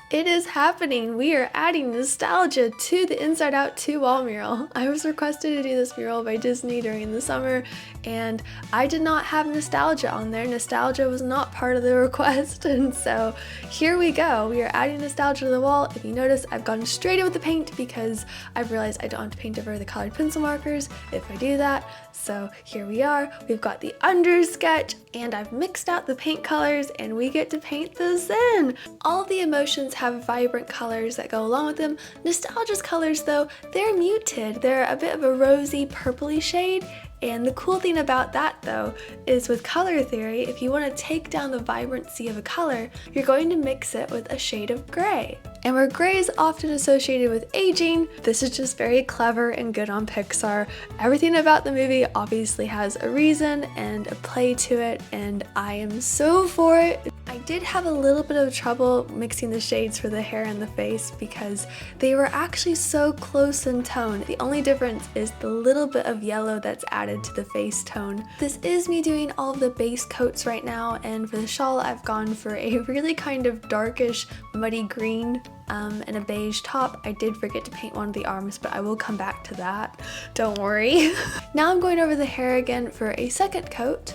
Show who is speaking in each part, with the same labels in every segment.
Speaker 1: It is happening! We are adding nostalgia to the Inside Out 2 wall mural. I was requested to do this mural by Disney during the summer, and I did not have nostalgia on there. Nostalgia was not part of the request, and so here we go. We are adding nostalgia to the wall. If you notice, I've gone straight in with the paint because I've realized I don't have to paint over the colored pencil markers if I do that. So here we are. We've got the under sketch, and I've mixed out the paint colors, and we get to paint this in. All of the emotions have vibrant colors that go along with them. Nostalgia's colors, though, they're muted. They're a bit of a rosy purpley shade. And the cool thing about that, though, is with color theory, if you want to take down the vibrancy of a color, you're going to mix it with a shade of gray. And where gray is often associated with aging, this is just very clever and good on Pixar. Everything about the movie obviously has a reason and a play to it, and I am so for it. I did have a little bit of trouble mixing the shades for the hair and the face because they were actually so close in tone. The only difference is the little bit of yellow that's added to the face tone. This is me doing all of the base coats right now, and for the shawl I've gone for a really kind of darkish muddy green and a beige top. I did forget to paint one of the arms, but I will come back to that. Don't worry. Now I'm going over the hair again for a second coat.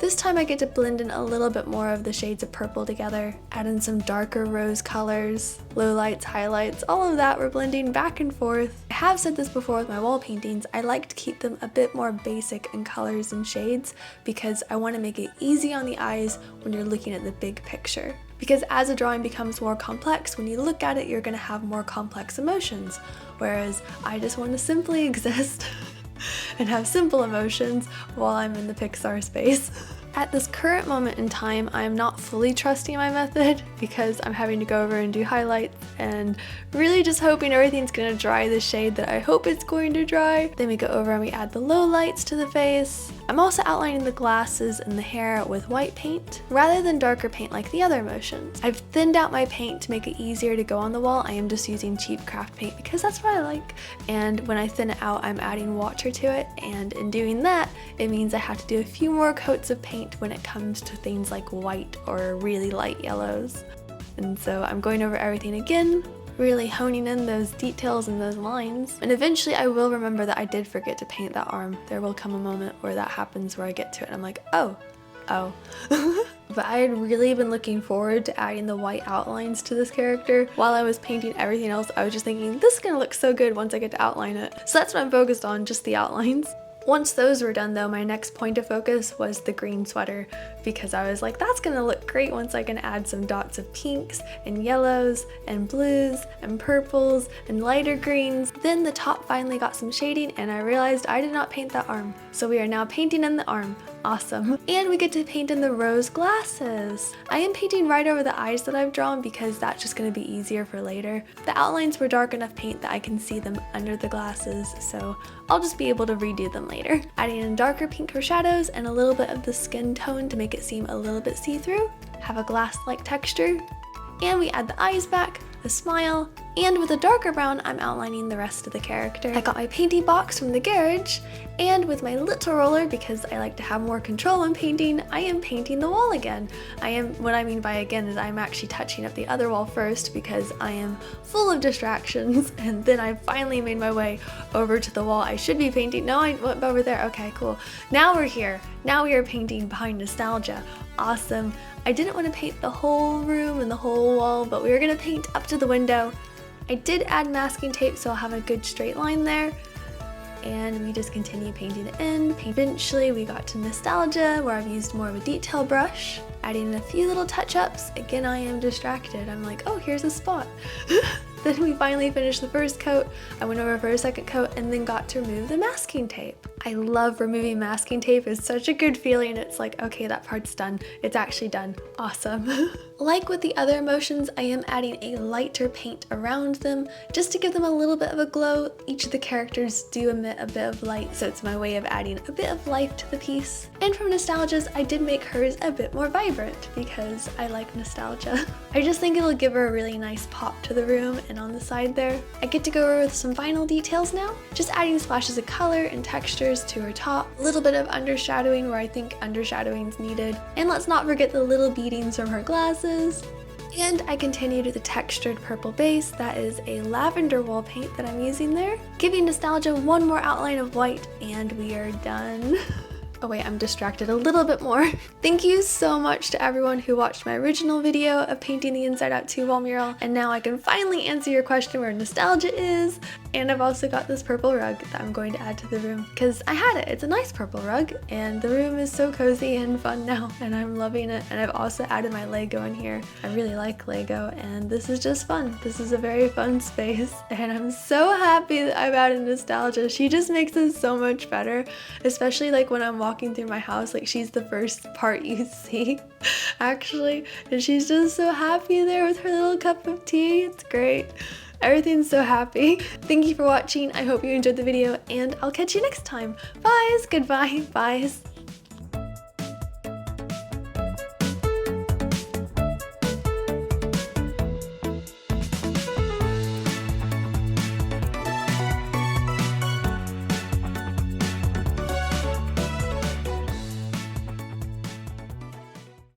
Speaker 1: This time I get to blend in a little bit more of the shades of purple together, add in some darker rose colors, lowlights, highlights, all of that. We're blending back and forth. I have said this before with my wall paintings, I like to keep them a bit more basic in colors and shades because I want to make it easy on the eyes when you're looking at the big picture. Because as a drawing becomes more complex, when you look at it, you're going to have more complex emotions, whereas I just want to simply exist and have simple emotions while I'm in the Pixar space. At this current moment in time, I'm not fully trusting my method because I'm having to go over and do highlights and really just hoping everything's gonna dry the shade that I hope it's going to dry. Then we go over and we add the low lights to the face. I'm also outlining the glasses and the hair with white paint rather than darker paint like the other emotions. I've thinned out my paint to make it easier to go on the wall. I am just using cheap craft paint because that's what I like. And when I thin it out, I'm adding water to it. And in doing that, it means I have to do a few more coats of paint when it comes to things like white or really light yellows. And so I'm going over everything again, really honing in those details and those lines. And eventually I will remember that I did forget to paint that arm. There will come a moment where that happens where I get to it and I'm like, oh. But I had really been looking forward to adding the white outlines to this character. While I was painting everything else, I was just thinking, this is gonna look so good once I get to outline it. So that's what I'm focused on, just the outlines. Once those were done though, my next point of focus was the green sweater because I was like, that's gonna look great once I can add some dots of pinks and yellows and blues and purples and lighter greens. Then the top finally got some shading and I realized I did not paint that arm. So we are now painting in the arm. Awesome. And we get to paint in the rose glasses. I am painting right over the eyes that I've drawn because that's just going to be easier for later. The outlines were dark enough paint that I can see them under the glasses, so I'll just be able to redo them later. Adding in darker pink for shadows and a little bit of the skin tone to make it seem a little bit see-through, have a glass-like texture. And we add the eyes back, the smile, and with a darker brown, I'm outlining the rest of the character. I got my painting box from the garage, and with my little roller, because I like to have more control when painting, I am painting the wall again. What I mean by again is I'm actually touching up the other wall first because I am full of distractions, and then I finally made my way over to the wall I should be painting. No, I went over there. Okay, cool. Now we're here. Now we are painting behind nostalgia. Awesome. I didn't want to paint the whole room and the whole wall, but we were going to paint up to the window. I did add masking tape so I'll have a good straight line there. And we just continue painting it in. Eventually we got to nostalgia where I've used more of a detail brush, adding in a few little touch-ups. Again, I am distracted. I'm like, oh, here's a spot. Then we finally finished the first coat. I went over for a second coat and then got to remove the masking tape. I love removing masking tape. It's such a good feeling. It's like, okay, that part's done. It's actually done. Awesome. Like with the other emotions, I am adding a lighter paint around them just to give them a little bit of a glow. Each of the characters do emit a bit of light, so it's my way of adding a bit of life to the piece. And from nostalgia's, I did make hers a bit more vibrant because I like nostalgia. I just think it'll give her a really nice pop to the room and on the side there. I get to go over with some final details now, just adding splashes of color and textures to her top, a little bit of undershadowing where I think undershadowing is needed, and let's not forget the little beadings from her glasses. And I continued with the textured purple base. That is a lavender wall paint that I'm using there. Giving nostalgia one more outline of white, and we are done. Oh wait, I'm distracted a little bit more. Thank you so much to everyone who watched my original video of painting the Inside Out 2 wall mural, and now I can finally answer your question where nostalgia is. And I've also got this purple rug that I'm going to add to the room because I had it. It's a nice purple rug, and the room is so cozy and fun now, and I'm loving it. And I've also added my Lego in here. I really like Lego, and this is just fun. This is a very fun space, and I'm so happy that I've added nostalgia. She just makes it so much better, especially like when I'm walking through my house. Like, she's the first part you see actually, and she's just so happy there with her little cup of tea. It's great. Everything's so happy. Thank you for watching. I hope you enjoyed the video, and I'll catch you next time. Bye. Goodbye. Bye.